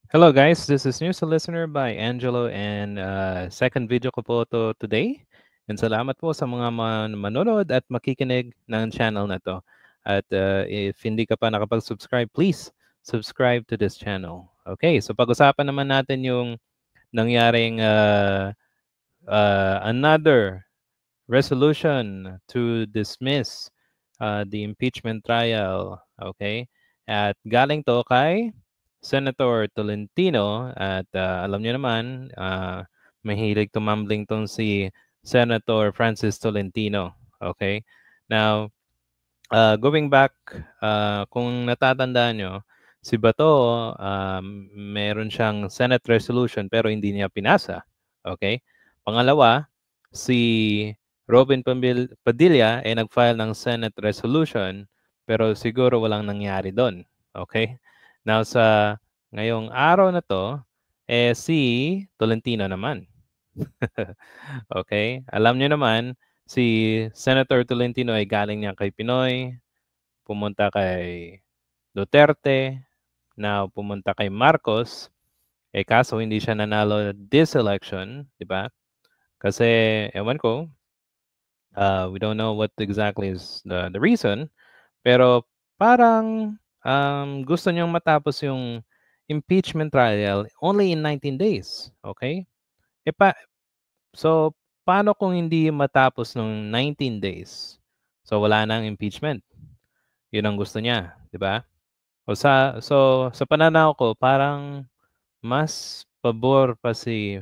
Hello guys, this is News Listener by Angelo and second video ko po to today. And salamat po sa mga manonood at makikinig ng channel na to. At if hindi ka pa nakapag-subscribe, please subscribe to this channel. Okay, so pag-usapan naman natin yung nangyaring another resolution to dismiss the impeachment trial. Okay? At galing to kay Senator Tolentino at alam niyo naman, mahilig tumambling tong si Senator Francis Tolentino. Okay? Now, going back, kung natatandaan nyo, si Bato, meron siyang Senate resolution pero hindi niya pinasa. Okay? Pangalawa, si Robin Padilla ay nag-file ng Senate resolution pero siguro walang nangyari doon. Okay? Now sa ngayong araw na to, si Tolentino naman. Okay? Alam niyo naman, si Senator Tolentino ay galing niya kay Pinoy, pumunta kay Duterte, now pumunta kay Marcos, kaso hindi siya nanalo this election, di ba? Kasi, ewan ko, we don't know what exactly is the reason, pero parang gusto niyang matapos yung impeachment trial only in 19 days, okay? E pa, so, paano kung hindi matapos ng 19 days? So, wala nang impeachment. Yun ang gusto niya, di ba? So sa pananaw ko parang mas pabor pa si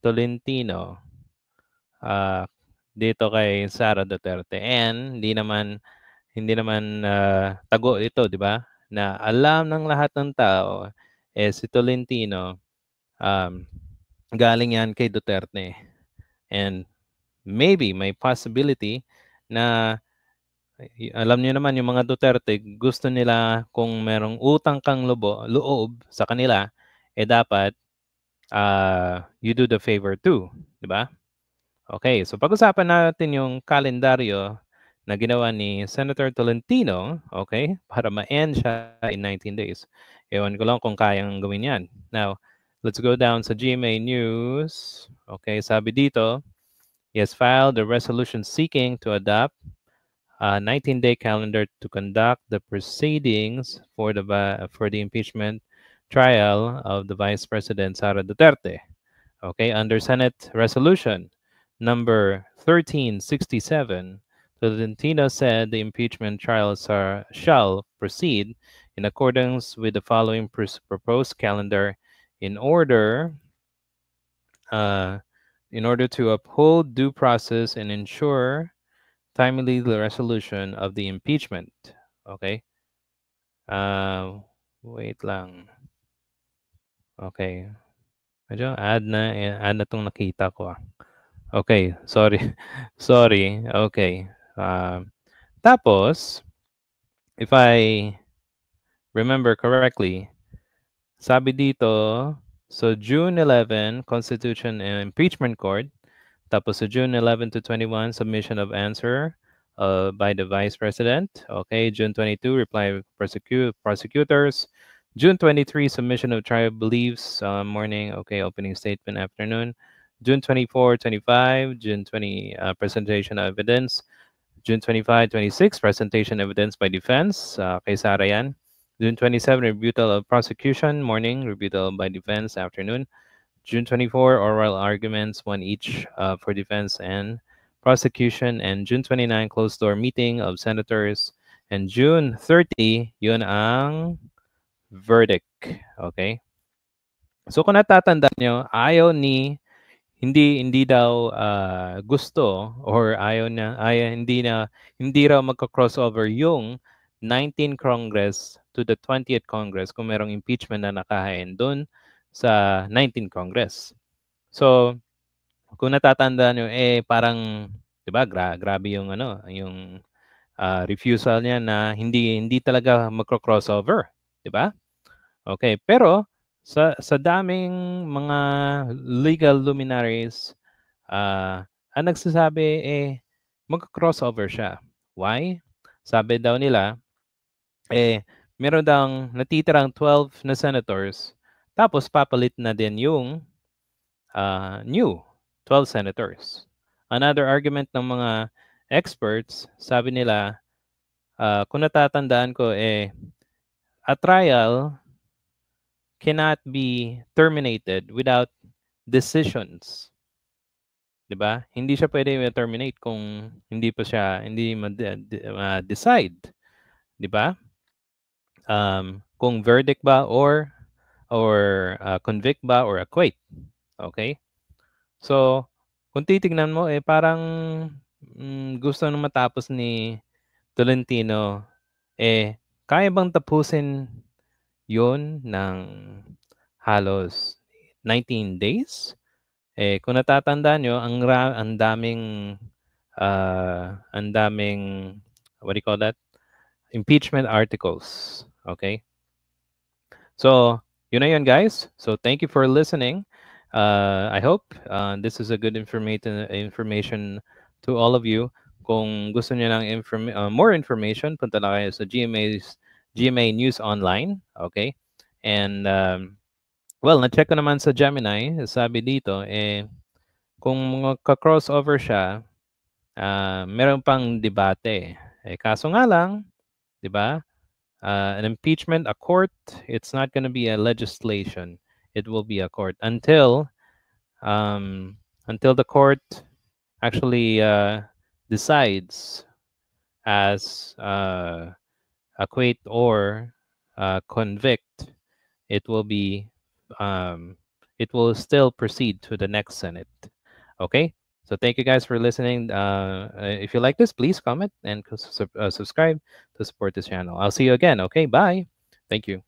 Tolentino, ah, dito kay Sara Duterte and hindi naman, tago ito 'di ba, na alam ng lahat ng tao, si Tolentino, um, galing 'yan kay Duterte and maybe may possibility na alam niyo naman yung mga Duterte gusto nila kung merong utang kang loob sa kanila, dapat you do the favor too, 'di ba? Okay, so pag-usapan natin yung kalendaryo na ginawa ni Senator Tolentino, okay, para ma-end siya in 19 days. Ewan ko lang kung kayang gawin yan. Now, let's go down sa GMA News. Okay, sabi dito, he has filed a resolution seeking to adopt a 19-day calendar to conduct the proceedings for the impeachment trial of the Vice President Sara Duterte. Okay, under Senate Resolution number 1367, Tolentino said the impeachment trials shall proceed in accordance with the following proposed calendar in order uh, in order to uphold due process and ensure timely resolution of the impeachment. Okay? Wait lang. Okay. Medyo add na 'tong nakita ko, Okay, sorry. Sorry. Okay. Tapos, if I remember correctly, sabi dito, so June 11, Constitution and Impeachment Court. Tapos sa June 11 to 21, submission of answer by the Vice President. Okay, June 22, reply of prosecutors. June 23, submission of trial beliefs morning. Okay, opening statement afternoon. June 24, 25, June 20, presentation of evidence. June 25, 26, presentation evidence by defense. Kay Sara yan. June 27, rebuttal of prosecution, morning. Rebuttal by defense, afternoon. June 24, oral arguments, one each for defense and prosecution. And June 29, closed-door meeting of senators. And June 30, yun ang verdict. Okay? So kung natatandaan nyo, hindi daw gusto or hindi raw magka-crossover yung 19th Congress to the 20th Congress kung merong impeachment na nakahain doon sa 19th Congress. So, kung natatandaan nyo, parang, 'di ba, grabe yung yung refusal niya na hindi talaga magko-crossover, 'di ba? Okay, pero sa daming mga legal luminaries, ang nagsasabi magko-crossover siya. Why? Sabi daw nila, meron daw natitirang 12 na senators, Tapos papalit na din yung new 12 senators. Another argument ng mga experts, sabi nila, kung natatandaan ko, a trial cannot be terminated without decisions. 'Di ba? Hindi siya pwede terminate kung hindi pa siya, hindi decide. 'Di ba? Kung verdict ba or convict ba or acquit. Okay? So, kung titignan mo, parang gusto na matapos ni Tolentino, kaya bang tapusin yun ng halos 19 days? Kung natatandaan nyo, ang daming, what do you call that? Impeachment articles. Okay? So, yun na yun, guys. So, thank you for listening. I hope this is a good information to all of you. Kung gusto niyo ng more information, punta na kayo sa GMA News Online. Okay? And, well, na-check ko naman sa Gemini. Sabi dito, kung ka-crossover siya, meron pang debate. Kaso nga lang, di ba? An impeachment, a court, it's not going to be a legislation. It will be a court until the court actually decides as acquit or convict. It will be it will still proceed to the next Senate. Okay. So thank you guys for listening. If you like this, please comment and subscribe to support this channel. I'll see you again. Okay, bye. Thank you.